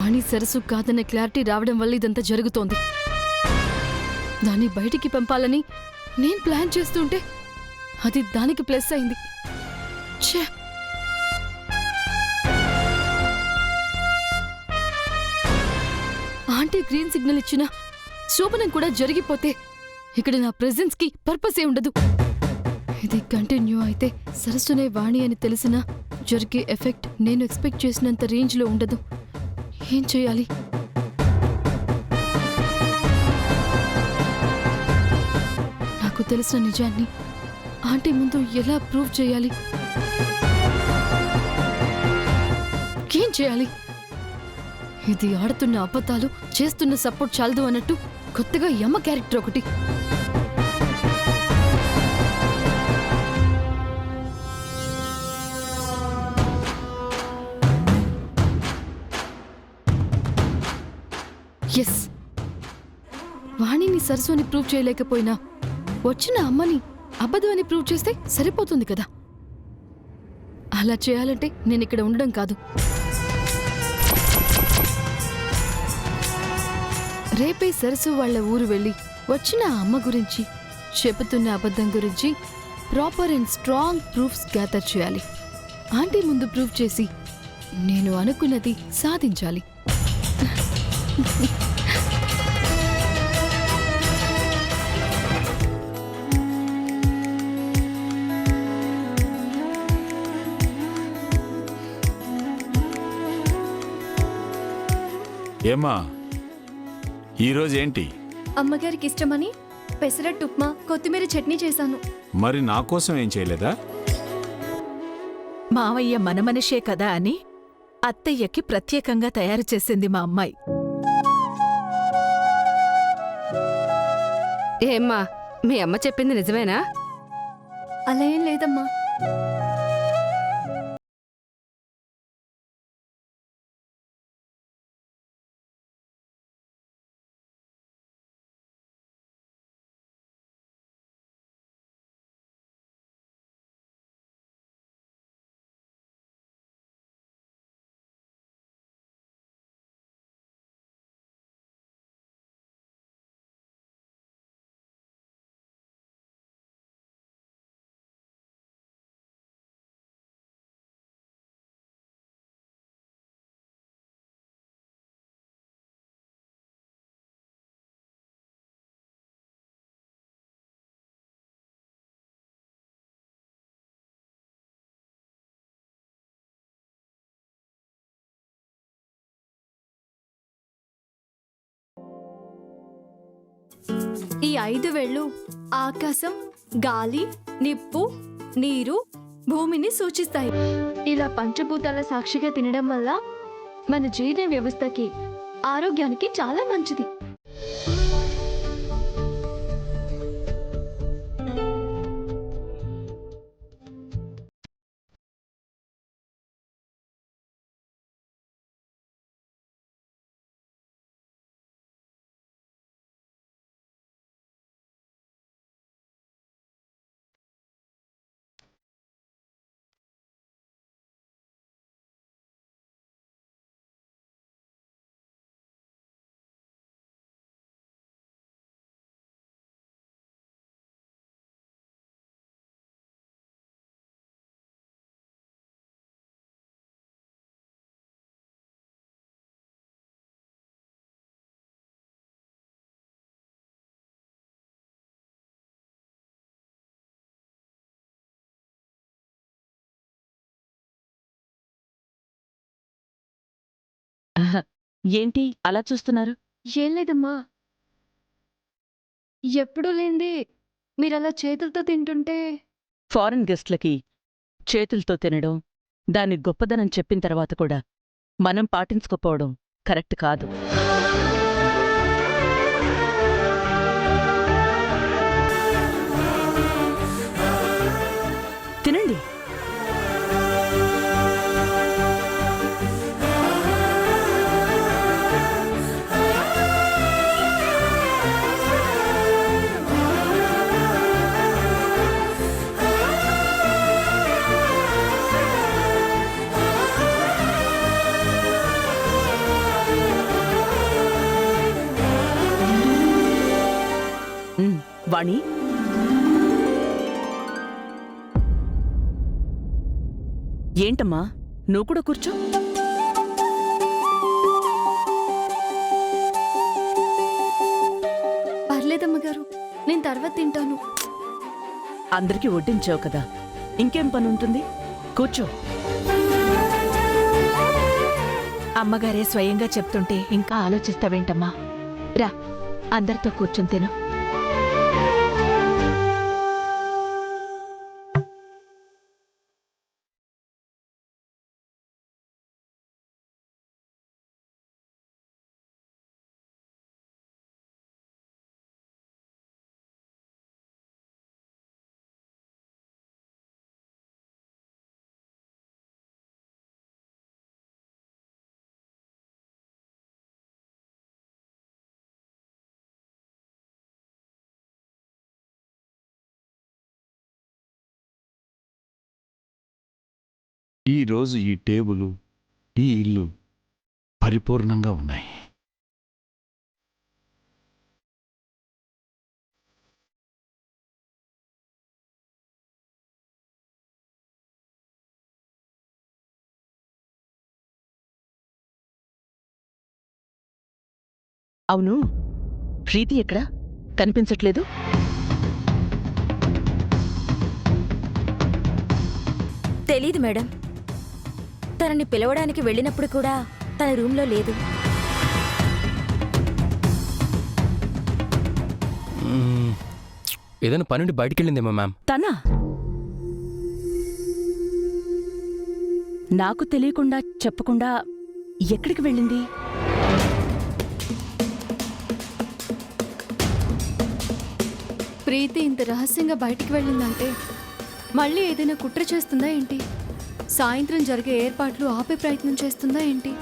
వాణి సరస్సు కాదనే క్లారిటీ రావడం వల్ల ఇదంతా జరుగుతోంది. దాన్ని బయటికి పంపాలని నేను ప్లాన్ చేస్తుంటే అది దానికి ప్లస్ అయింది. ఛే! ఆంటీ గ్రీన్ సిగ్నల్ ఇచ్చిన శోభనం కూడా జరిగిపోతే ఇక్కడ నా ప్రెజెన్స్ కి పర్పసే ఉండదు. ఇది కంటిన్యూ అయితే సరస్సునే వాణి అని తెలిసినా జరిగే ఎఫెక్ట్ నేను ఎక్స్పెక్ట్ చేసినంత రేంజ్లో ఉండదు. ఏం చేయాలి? నాకు తెలిసిన నిజాన్ని ఆంటీ ముందు ఎలా ప్రూవ్ చేయాలి? ఏం చేయాలి? ఇది ఆడుతున్న అబద్ధాలు చేస్తున్న సపోర్ట్ చాలదు అన్నట్టు కొత్తగా యమ్మ క్యారెక్టర్ ఒకటి. ఎస్, వాణిని సరస్సు అని ప్రూవ్ చేయలేకపోయినా వచ్చిన అమ్మని అబద్ధం అని ప్రూవ్ చేస్తే సరిపోతుంది కదా. అలా చేయాలంటే నేను ఇక్కడ ఉండడం కాదు. రేపే సరస్సు వాళ్ళ ఊరు వెళ్ళి వచ్చిన అమ్మ గురించి చెబుతున్న అబద్ధం గురించి proper and strong proofs gather చేయాలి. ఆంటీ ముందు ప్రూవ్ చేసి నేను అనుకున్నది సాధించాలి. ఏమ్మా, ఈరోజు ఏంటి? అమ్మగారికి ఇష్టమని పెసరట్టు ఉప్మా, కొత్తిమీర చట్నీ చేశాను. మరి నా కోసం ఏం చేయలేదా? మావయ్య మన మనిషే కదా అని అత్తయ్యకి ప్రత్యేకంగా తయారు చేసింది మా అమ్మాయి. ఏమ్మా, మీ అమ్మ చెప్పింది నిజమేనా? అలా ఏం లేదమ్మా. ఈ 5 వేళ్ళు ఆకాశం, గాలి, నిప్పు, నీరు, భూమిని సూచిస్తాయి. ఇలా పంచభూతాల సాక్షిగా తినడం వల్ల మన జీర్ణ వ్యవస్థకి, ఆరోగ్యానికి చాలా మంచిది. ఏంటి అలా చూస్తున్నారు? ఏం లేదమ్మా, ఎప్పుడూ లేంది మీరలా చేతులతో తింటుంటే. ఫారెన్ గెస్ట్లకి చేతులతో తినడం, దాని గొప్పదనం చెప్పిన తర్వాత కూడా మనం పాటించుకోపోవడం కరెక్ట్ కాదు. తినండి. వాణి, ఏంటమ్మా నువ్వు కూడా కూర్చో. పర్లేదమ్మగారు, నేను తర్వాత తింటాను. అందరికీ వడ్డించావు కదా, ఇంకేం పని ఉంటుంది? కూర్చో. అమ్మగారే స్వయంగా చెప్తుంటే ఇంకా ఆలోచిస్తావేంటమ్మా? రా, అందరితో కూర్చుని తిను. ఈరోజు ఈ టేబుల్, ఈ ఇల్లు పరిపూర్ణంగా ఉన్నాయి. అవును, ప్రీతి ఎక్కడా కనిపించట్లేదు? తెలీదు మేడం. తనని పిలవడానికి వెళ్ళినప్పుడు కూడా తన రూంలో లేదు. ఏదైనా పనుండి బయటికెళ్ళిందేమో మ్యామ్. తనా? నాకు తెలియకుండా చెప్పకుండా ఎక్కడికి వెళ్ళింది? ప్రీతి ఇంత రహస్యంగా బయటికి వెళ్ళిందంటే మళ్ళీ ఏదైనా కుట్ర చేస్తుందా ఏంటి? సాయంత్రం జరిగే ఏర్పాట్లు ఆపే ప్రయత్నం చేస్తుందా ఏంటి?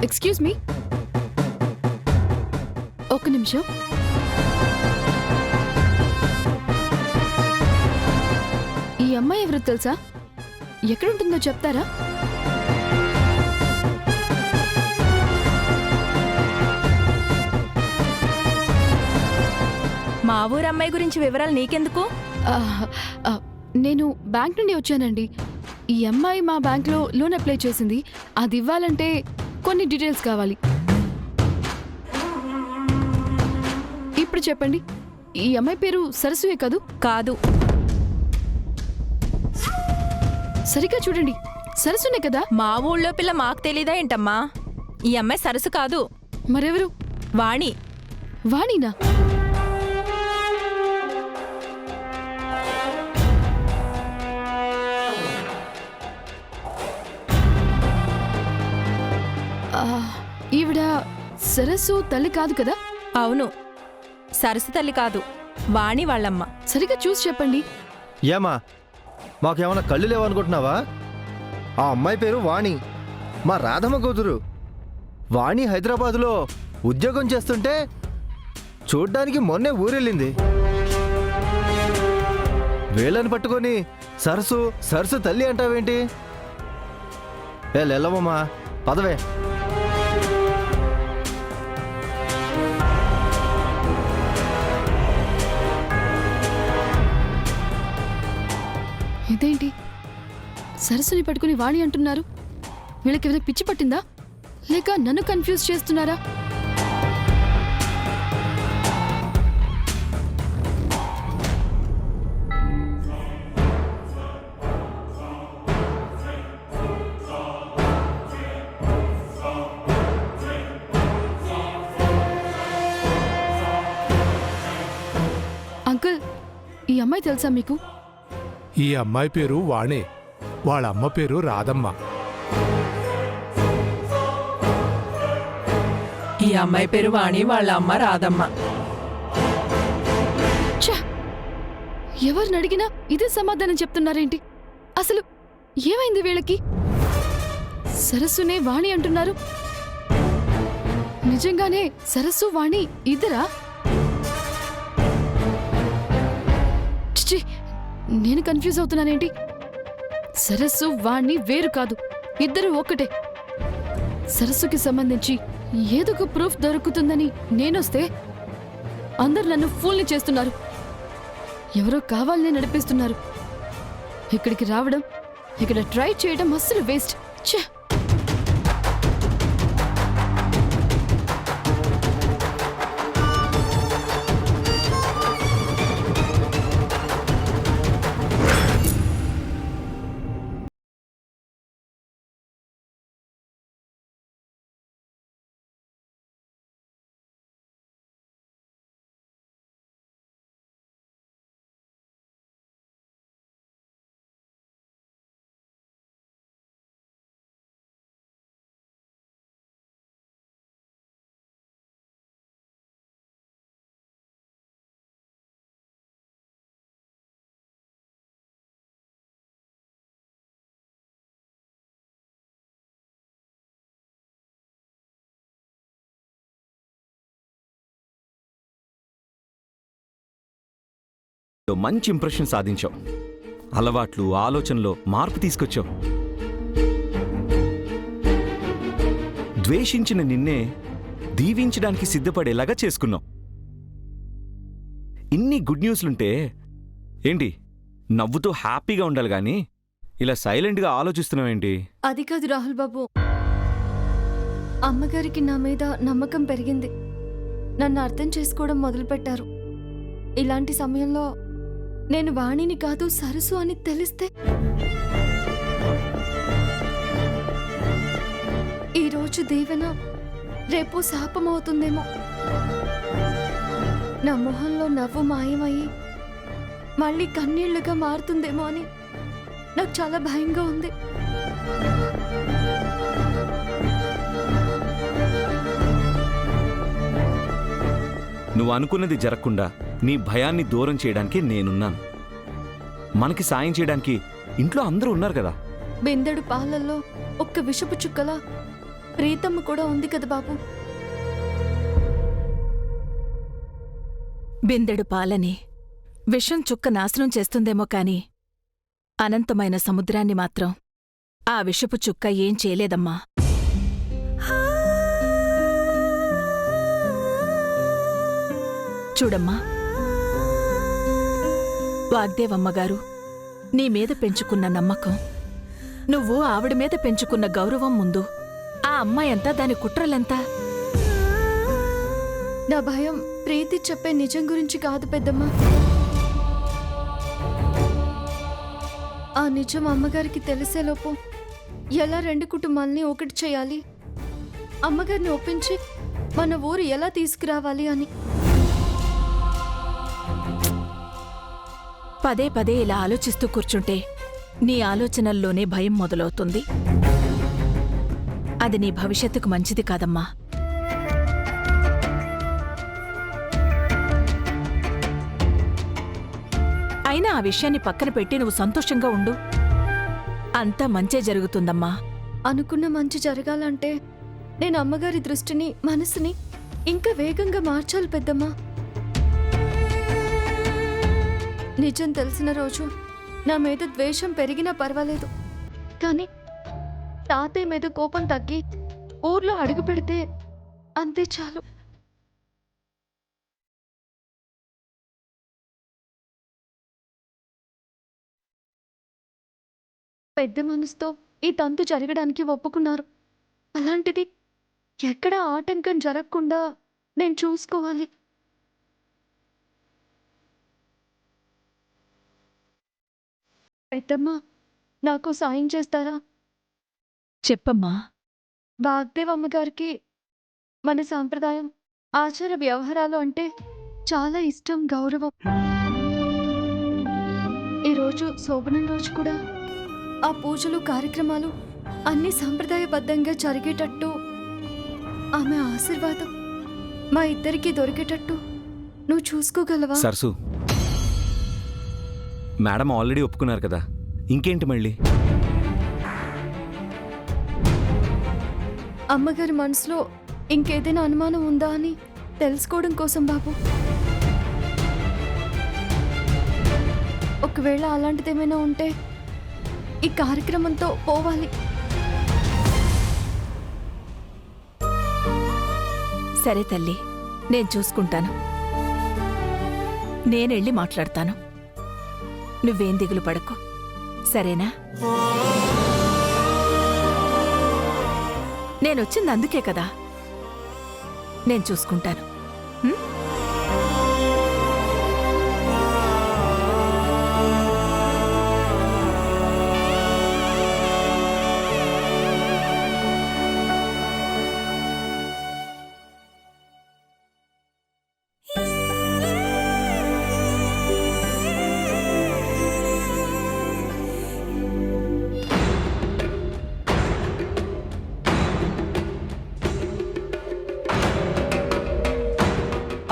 ఎక్స్క్యూజ్ మీ, ఒక్క నిమిషం. ఈ అమ్మాయి ఎవరో తెలుసా? ఎక్కడుంటుందో చెప్తారా? మా ఊరు అమ్మాయి గురించి వివరాలు నీకెందుకు? ఆ, ఆ, నేను బ్యాంక్ నుండి వచ్చానండి. ఈ అమ్మాయి మా బ్యాంక్లో లోన్ అప్లై చేసింది. అది ఇవ్వాలంటే కొన్ని డీటెయిల్స్ కావాలి. ఇప్పుడు చెప్పండి, ఈ అమ్మాయి పేరు సరస్వే కదూ? కాదు. సరిగ్గా చూడండి, సరస్సునే కదా? మా ఊళ్ళో పిల్ల మాకు తెలీదా ఏంటమ్మా? ఈ అమ్మాయి సరస్సు కాదు, మరెవరు? వాణి. వాణినా? ఈవిడ సరస్సు తల్లి కాదు కదా? అవును, సరస్సు తల్లి కాదు, వాణి వాళ్ళమ్మ. సరిగ్గా చూసి చెప్పండి. ఏమా, మాకేమన్నా కళ్ళు లేవనుకుంటున్నావా? ఆ అమ్మాయి పేరు వాణి, మా రాధమ్మ కూతురు. వాణి హైదరాబాదులో ఉద్యోగం చేస్తుంటే చూడ్డానికి మొన్నే ఊరెళ్ళింది. వేళ్ళని పట్టుకొని సరస్సు సరస్సు తల్లి అంటావేంటి? లెల్లవమ్మా, పదవే. ఇదేంటి, సరస్సుని పట్టుకుని వాణి అంటున్నారు? వీళ్ళకి ఏమైనా పిచ్చి పట్టిందా, లేక నన్ను కన్ఫ్యూజ్ చేస్తున్నారా? అంకుల్, ఈ అమ్మాయి తెలుసా మీకు? ఈ అమ్మాయి పేరు వాణే, వాళ్ళ అమ్మ పేరు రాధమ్మ. ఈ అమ్మాయి పేరు వాణి, వాళ్ళ అమ్మ రాధమ్మ. ఛ! ఎవరిని అడిగినా ఇదే సమాధానం చెప్తున్నారేంటి? అసలు ఏమైంది వీళ్ళకి? సరస్సునే వాణి అంటున్నారు. నిజంగానే సరస్సు వాణి ఇద్దరా? చిచి, నేను కన్ఫ్యూజ్ అవుతున్నానేంటి? సరస్సు వాణి వేరు కాదు, ఇద్దరు ఒక్కటే. సరస్సుకి సంబంధించి ఏదో ఒక ప్రూఫ్ దొరుకుతుందని నేనొస్తే అందరు నన్ను ఫూల్ని చేస్తున్నారు. ఎవరో కావాలనే నడిపిస్తున్నారు. ఇక్కడికి రావడం, ఇక్కడ ట్రై చేయడం అస్సలు వేస్ట్. ఛే! మంచి ఇంప్రెషన్ సాధించావు. అలవాట్లు, ఆలోచనలో మార్పు తీసుకొచ్చావు. ద్వేషించిన నిన్నే దీవించడానికి సిద్ధపడేలాగా చేసుకున్నావు. ఇన్ని గుడ్ న్యూస్లుంటే ఏంటి నవ్వుతూ హ్యాపీగా ఉండాలి గాని ఇలా సైలెంట్గా ఆలోచిస్తున్నావేంటి? అది కాదు రాహుల్ బాబు, అమ్మగారికి నా మీద నమ్మకం పెరిగింది. నన్ను అర్థం చేసుకోవడం మొదలుపెట్టారు. ఇలాంటి సమయంలో నేను వాణిని కాదు సరస్సు అని తెలిస్తే ఈరోజు దీవెన రేపు శాపమవుతుందేమో. నా మొహంలో నవ్వు మాయమయ్యి మళ్ళీ కన్నీళ్లుగా మారుతుందేమో అని నాకు చాలా భయంగా ఉంది. నువ్వు అనుకున్నది జరగకుండా నీ భయాన్ని దూరం చేయడానికి నేనున్నాను. మనకి సాయం చేయడానికి ఇంట్లో అందరూ ఉన్నారు కదా. బిందెడు పాలల్లో ఒక్క విషపు చుక్కలా ప్రీతమ్మ కూడా ఉంది కదా బాబు. బిందెడు పాలని విషం చుక్క నాశనం చేస్తుందేమో కాని అనంతమైన సముద్రాన్ని మాత్రం ఆ విషపు చుక్క ఏం చేయలేదమ్మా. చూడమ్మా, వాగ్దేవమ్మగారు నీ మీద పెంచుకున్న నమ్మకం, నువ్వు ఆవిడ మీద పెంచుకున్న గౌరవం ముందు ఆ అమ్మాయంతా దాని కుట్రలెంతా? నా భయం ప్రీతి చెప్పే నిజం గురించి కాదు పెద్దమ్మ. ఆ నిజం అమ్మగారికి తెలిసేలోపు ఎలా రెండు కుటుంబాల్ని ఒకటి చేయాలి, అమ్మగారిని ఒప్పించి మన ఊరు ఎలా తీసుకురావాలి అని. పదే పదే ఇలా ఆలోచిస్తూ కూర్చుంటే నీ ఆలోచనల్లోనే భయం మొదలవుతుంది. అది నీ భవిష్యత్తుకు మంచిది కాదమ్మా. అయినా ఆ విషయాన్ని పక్కన పెట్టి నువ్వు సంతోషంగా ఉండు. అంతా మంచే జరుగుతుందమ్మా. అనుకున్న మంచి జరగాలంటే నేను అమ్మగారి దృష్టిని, మనసుని ఇంకా వేగంగా మార్చాలి పెద్దమ్మా. నిజం తెలిసిన రోజు నా మీద ద్వేషం పెరిగినా పర్వాలేదు, కానీ తాతయ్య మీద కోపం తగ్గి ఊర్లో అడుగు పెడితే అంతే చాలు. పెద్ద మనసుతో ఈ తంతు జరగడానికి ఒప్పుకున్నారు. అలాంటిది ఎక్కడ ఆటంకం జరగకుండా నేను చూసుకోవాలి. పెద్దమ్మ, నాకు సాయం చేస్తారా? చెప్పమ్మా. వాగ్దేవమ్మగారికి మన సాంప్రదాయం, ఆచార వ్యవహారాలు అంటే చాలా ఇష్టం, గౌరవం. ఈరోజు శోభనం రోజు కూడా ఆ పూజలు, కార్యక్రమాలు అన్నీ సాంప్రదాయబద్ధంగా జరిగేటట్టు ఆమె ఆశీర్వాదం మా ఇద్దరికి దొరికేటట్టు నువ్వు చూసుకోగలవా? సరసు, మేడం ఆల్రెడీ ఒప్పుకున్నారు కదా, ఇంకేంటి మళ్ళీ? అమ్మగారి మనసులో ఇంకేదైనా అనుమానం ఉందా అని తెలుసుకోవడం కోసం బాబు. ఒకవేళ అలాంటిదేమైనా ఉంటే ఈ కార్యక్రమంతో పోవాలి. సరే తల్లి, నేను చూసుకుంటాను. నేనెళ్ళి మాట్లాడతాను. నువ్వేం దిగులు పడకు, సరేనా? నేనొచ్చింది అందుకే కదా. నేను చూసుకుంటాను. ఉం?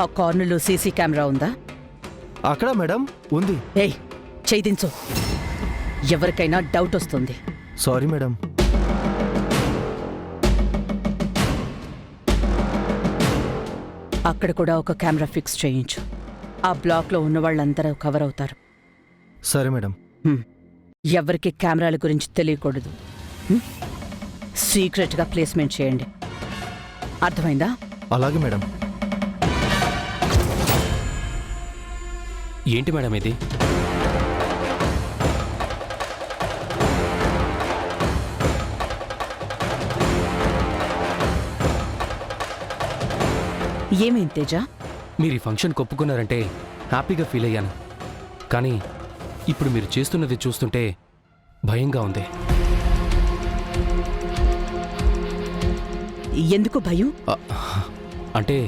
ఆ కార్నర్లో సీసీ కెమెరా ఉందా? అక్కడ మేడం ఉంది. ఏయ్, చేయించు. ఎవరికైనా డౌట్ వస్తుంది. Sorry madam. అక్కడ కూడా ఒక కెమెరా ఫిక్స్ చేయించు. ఆ బ్లాక్లో ఉన్న వాళ్ళందరూ కవర్ అవుతారు. సరే మేడం. ఎవరికి కెమెరాల గురించి తెలియకూడదు. సీక్రెట్గా ప్లేస్మెంట్ చేయండి. అర్థమైందా? అలాగే మేడం. ఏంటి మేడం ఇది? ఏమేం తేజ? మీరు ఈ ఫంక్షన్ ఒప్పుకున్నారంటే హ్యాపీగా ఫీల్ అయ్యాను. కానీ ఇప్పుడు మీరు చేస్తున్నది చూస్తుంటే భయంగా ఉంది. ఎందుకు భయం? అంటే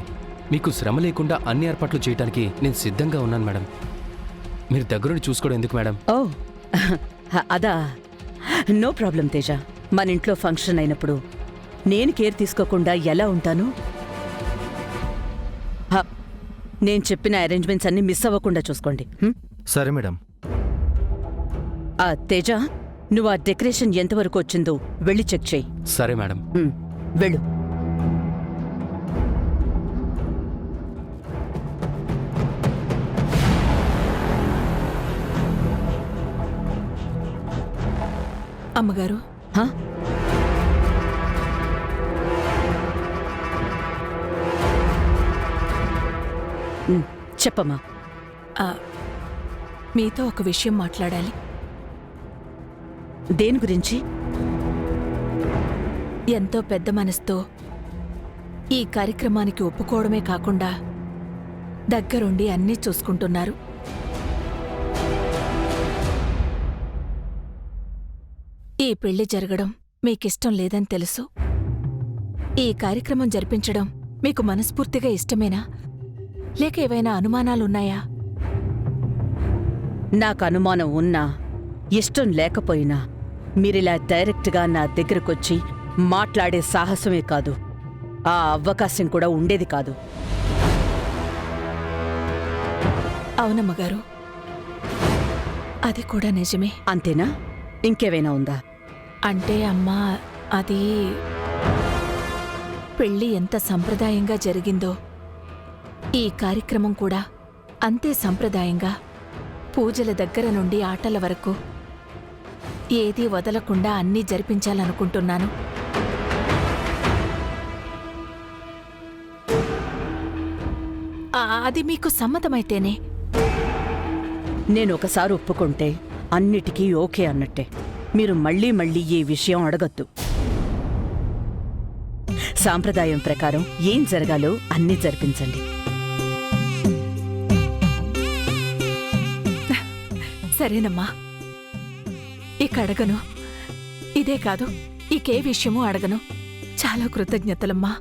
మీకు శ్రమ లేకుండా అన్ని ఏర్పాట్లు చేయడానికి నేను సిద్ధంగా ఉన్నాను మేడం. మీరు దగ్గరుండి చూసుకోవడం ఎందుకు మేడం? ఓ అదా, నో ప్రాబ్లం తేజ. మన ఇంట్లో ఫంక్షన్ అయినప్పుడు నేను కేర్ తీసుకోకుండా ఎలా ఉంటాను? నేను చెప్పిన అరేంజ్మెంట్స్ అన్ని మిస్ అవ్వకుండా చూసుకోండి. సరే మేడం. తేజ, నువ్వు ఆ డెకరేషన్ ఎంతవరకు వచ్చిందో వెళ్ళి చెక్ చేయి. సరే మేడం. వెళ్ళు. అమ్మగారు, చెప్పమ్మా. మీతో ఒక విషయం మాట్లాడాలి. దేని గురించి? ఎంతో పెద్ద మనసుతో ఈ కార్యక్రమానికి ఒప్పుకోవడమే కాకుండా దగ్గరుండి అన్నీ చూసుకుంటున్నారు. ఈ పెళ్లి జరగడం మీకిష్టం లేదని తెలుసు. ఈ కార్యక్రమం జరిపించడం మీకు మనస్ఫూర్తిగా ఇష్టమేనా, లేక ఏవైనా అనుమానాలున్నాయా? నాకు అనుమానం ఉన్నా, ఇష్టం లేకపోయినా మీరిలా డైరెక్ట్గా నా దగ్గరకొచ్చి మాట్లాడే సాహసమే కాదు, ఆ అవకాశం కూడా ఉండేది కాదు. అవునమ్మగారు, అది కూడా నిజమే. అంతేనా? ఇంకేమైనా ఉందా? అంటే అమ్మా, అది పెళ్లి ఎంత సంప్రదాయంగా జరిగిందో ఈ కార్యక్రమం కూడా అంతే సంప్రదాయంగా, పూజల దగ్గర నుండి ఆటల వరకు ఏదీ వదలకుండా అన్నీ జరిపించాలనుకుంటున్నాను. అది మీకు సమ్మతమైతేనే. నేను ఒకసారి ఒప్పుకుంటే అన్నిటికీ ఓకే అన్నట్టే. మీరు మళ్ళీ మళ్ళీ ఈ విషయం అడగద్దు. సాంప్రదాయం ప్రకారం ఏం జరగాలో అన్నీ జరిపించండి. సరేనమ్మా, ఇక అడగను. ఇదే కాదు, ఇకే విషయమూ అడగను. చాలా కృతజ్ఞతలమ్మా.